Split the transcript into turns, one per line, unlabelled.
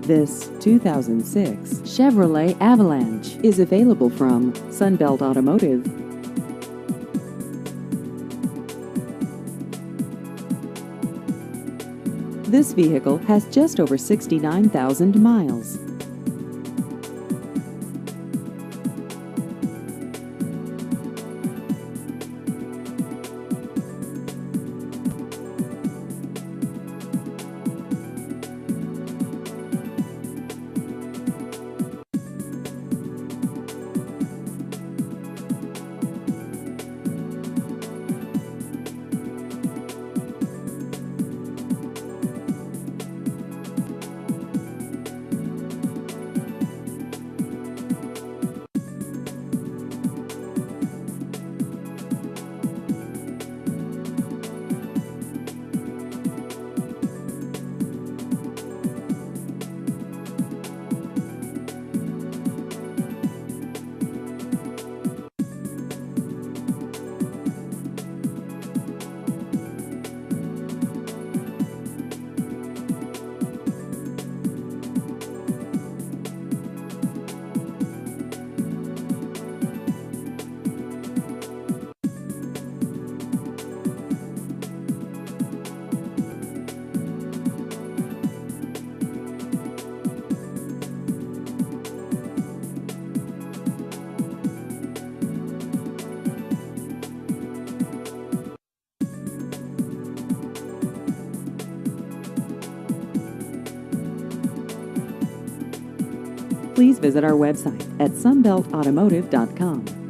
This 2006 Chevrolet Avalanche is available from Sunbelt Automotive. This vehicle has just over 69,000 miles. Please visit our website at sunbeltautomotive.com.